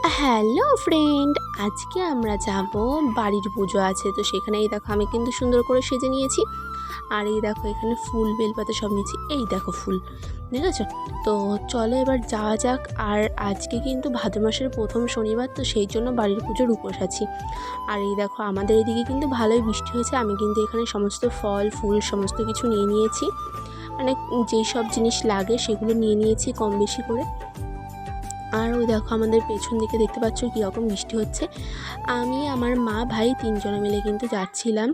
Hello friend, আজকে আমরা যাব বাড়ির পুজো আছে, তো সেখানে এই দেখো আমি কিন্তু সুন্দর করে সেজে নিয়েছি। আর এই দেখো এখানে ফুল বেলপাতা সব নিয়েছি, এই দেখো ফুল দেখেছো। তো চলো এবার যাওয়া যাক। আর আজকে কিন্তু ভাদ্র মাসের প্রথম শনিবার, তো সেই জন্য বাড়ির পুজোর উপোস আছি। আর এই দেখো আমাদের এদিকে কিন্তু ভালোই বৃষ্টি হয়েছে। আমি কিন্তু এখানে সমস্ত ফল ফুল সমস্ত কিছু নিয়ে নিয়েছি, মানে যেই সব জিনিস লাগে সেগুলো নিয়ে নিয়েছি কম বেশি করে। আর ওই দেখো আমাদের পেছন দিকে দেখতে পাচ্ছ কীরকম বৃষ্টি হচ্ছে। আমি আমার মা ভাই তিনজনে মিলে কিন্তু যাচ্ছিলাম।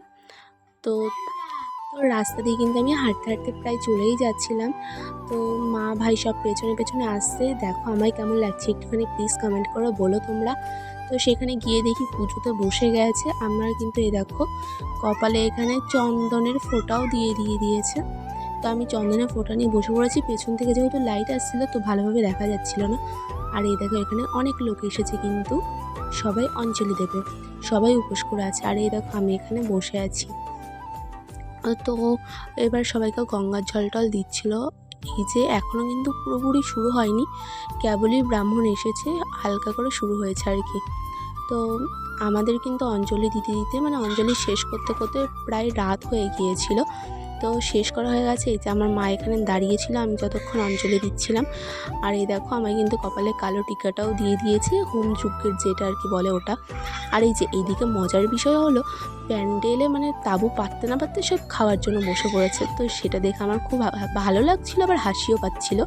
তো রাস্তা দিয়ে কিন্তু আমি হাঁটতে হাঁটতে প্রায় চলেই যাচ্ছিলাম। তো মা ভাই সব পেছনে পেছনে আসছে। দেখো আমায় কেমন লাগছে একটুখানি প্লিজ কমেন্ট করো, বলো তোমরা। তো সেখানে গিয়ে দেখি পুজোতে বসে গেছে। আমরা কিন্তু এই দেখো কপালে এখানে চন্দনের ফোঁটাও দিয়ে দিয়েছে। তো আমি চন্দনের ফোঁটা নিয়ে বসে পড়েছি। পেছন থেকে যেহেতু লাইট আসছিল তো ভালোভাবে দেখা যাচ্ছিল না। আর এই দেখো এখানে অনেক লোক এসেছে, কিন্তু সবাই অঞ্জলি দেবে, সবাই উপোস করে আছে। আর এই দেখো আমি এখানে বসে আছি। তো এবার সবাইকে গঙ্গার জল টল দিচ্ছিল। এই যে এখনও কিন্তু পুরোপুরি শুরু হয়নি, কেবলই ব্রাহ্মণ এসেছে, হালকা করে শুরু হয়েছে আর কি। তো আমাদের কিন্তু অঞ্জলি দিতে দিতে মানে অঞ্জলি শেষ করতে করতে প্রায় রাত হয়ে গিয়েছিল। তো শেষ করা হয়ে গেছে। এই যে আমার মা এখানে দাঁড়িয়েছিল আমি যতক্ষণ অঞ্জলি দিচ্ছিলাম। আর এই দেখো আমায় কিন্তু কপালে কালো টিকাটাও দিয়ে দিয়েছে, হোম যজ্ঞের যেটা আর কি বলে ওটা। আর এই যে এইদিকে মজার বিষয় হলো প্যান্ডেলে মানে তাঁবু পাততে না পাততে সব খাওয়ার জন্য বসে পড়েছে। তো সেটা দেখে আমার খুব ভালো লাগছিল, আবার হাসিও পাচ্ছিল।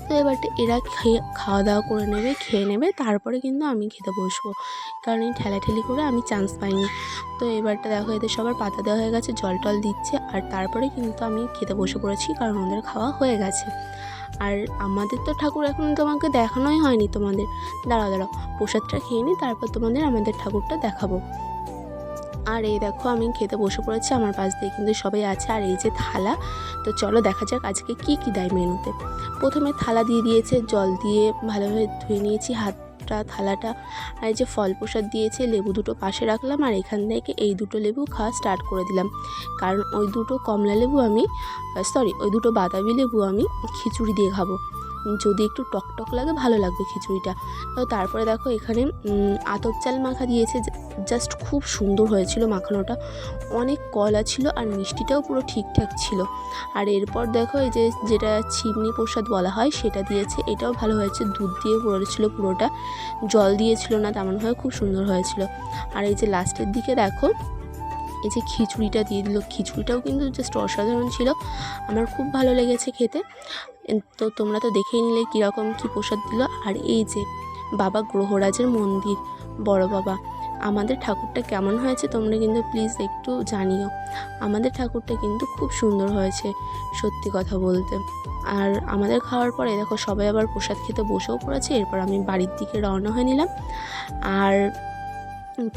তো এবারটা এরা খাওয়া দাওয়া করে নেবে, খেয়ে নেবে, তারপরে কিন্তু আমি খেতে বসবো, কারণ এই ঠেলাঠেলি করে আমি চান্স পাইনি। তো এবারটা দেখো এদের সবার পাতা দেওয়া হয়ে গেছে, জল টল দিচ্ছে, আর তারপরে কিন্তু আমি খেতে বসে পড়েছি, কারণ ওদের খাওয়া হয়ে গেছে। আর আমাদের তো ঠাকুর এখন তোমাকে দেখানোই হয়নি তোমাদের। দাঁড়াও প্রসাদটা খেয়ে নিই, তারপর তোমাদের আমাদের ঠাকুরটা দেখাবো। আর এই দেখো আমি খেতে বসে পড়েছি, আমার পাশ দিয়ে কিন্তু সবাই আছে। আর এই যে থালা, তো চলো দেখা যাক আজকে কি কি দেয় মেনুতে। প্রথমে থালা দিয়ে দিয়েছে, জল দিয়ে ভালোভাবে ধুয়ে নিয়েছি হাতটা থালাটা। আর এই যে ফল প্রসাদ দিয়েছে, লেবু দুটো পাশে রাখলাম, আর এখান থেকে এই দুটো লেবু খাওয়া স্টার্ট করে দিলাম, কারণ ওই দুটো কমলা লেবু আমি ওই দুটো বাতাবি লেবু আমি খিচুড়ি দিয়ে খাবো, যদি একটু টকটক লাগে ভালো লাগবে খিচুড়িটা। তো তারপরে দেখো এখানে আতপ চাল মাখা দিয়েছে, জাস্ট খুব সুন্দর হয়েছিল মাখানোটা, অনেক কলা ছিল আর মিষ্টিটাও পুরো ঠিকঠাক ছিল। আর এরপর দেখো এই যে যেটা চিমনি প্রসাদ বলা হয় সেটা দিয়েছে, এটাও ভালো হয়েছে, দুধ দিয়ে পড়েছিল পুরোটা, জল দিয়েছিল না তেমনভাবে, খুব সুন্দর হয়েছিল। আর এই যে লাস্টের দিকে দেখো এই যে খিচুড়িটা দিয়ে দিল, খিচুড়িটাও কিন্তু জাস্ট অসাধারণ ছিল, আমার খুব ভালো লেগেছে খেতে। তো তোমরা তো দেখেই নিলে কীরকম কী প্রসাদ দিল। আর এই যে বাবা গ্রহরাজের মন্দির, বড় বাবা, আমাদের ঠাকুরটা কেমন হয়েছে তোমরা কিন্তু প্লিজ একটু জানিও। আমাদের ঠাকুরটা কিন্তু খুব সুন্দর হয়েছে সত্যি কথা বলতে। আর আমাদের খাওয়ার পরে দেখো সবাই আবার প্রসাদ খেতে বসেও পড়েছে। এরপর আমি বাড়ির দিকে রওনা হয়ে নিলাম। আর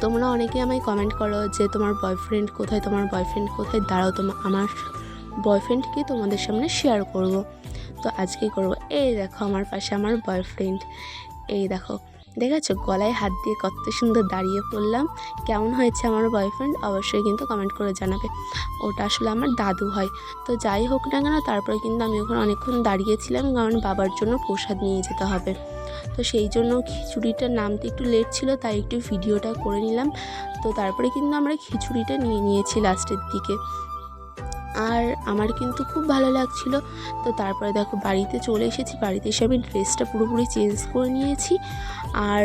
তোমরা অনেকে আমায় কমেন্ট করো যে তোমার বয়ফ্রেন্ড কোথায়, তোমার বয়ফ্রেন্ড কোথায়, দাঁড়াও আমার বয়ফ্রেন্ডকে তোমাদের সামনে শেয়ার করব। তো আজকেই করব। এই দেখো আমার পাশে আমার বয়ফ্রেন্ড, এই দেখো দেখেছো গলায় হাত দিয়ে কত সুন্দর দাঁড়িয়ে পড়লাম। কেমন হয়েছে আমার বয়ফ্রেন্ড অবশ্যই কিন্তু কমেন্ট করে জানাবে। ওটা আসলে আমার দাদু হয়। তো যাই হোক না কেন, তারপরে কিন্তু আমি ওখানে অনেকক্ষণ দাঁড়িয়েছিলাম, কারণ বাবার জন্য প্রসাদ নিয়ে যেতে হবে। তো সেই জন্য খিচুড়িটা নামতে একটু লেট ছিল, তাই একটু ভিডিওটা করে নিলাম। তো তারপরে কিন্তু আমরা খিচুড়িটা নিয়ে নিয়েছি লাস্টের দিকে, আর আমার কিন্তু খুব ভালো লাগছিল। তো তারপরে দেখো বাড়িতে চলে এসেছি, বাড়িতে এসে আমি ড্রেসটা পুরোপুরি চেঞ্জ করে নিয়েছি। আর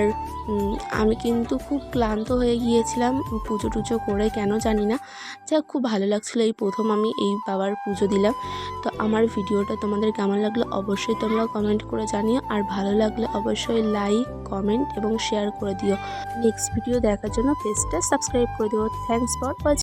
আমি কিন্তু খুব ক্লান্ত হয়ে গিয়েছিলাম পুজো টুজো করে, কেন জানি না, যা খুব ভালো লাগছিলো, এই প্রথম আমি এই বাবার পুজো দিলাম। তো আমার ভিডিওটা তোমাদের কেমন লাগলো অবশ্যই তোমরা কমেন্ট করে জানিও, আর ভালো লাগলে অবশ্যই লাইক কমেন্ট এবং শেয়ার করে দিও। নেক্সট ভিডিও দেখার জন্য পেজটা সাবস্ক্রাইব করে দিও। Thanks for watching.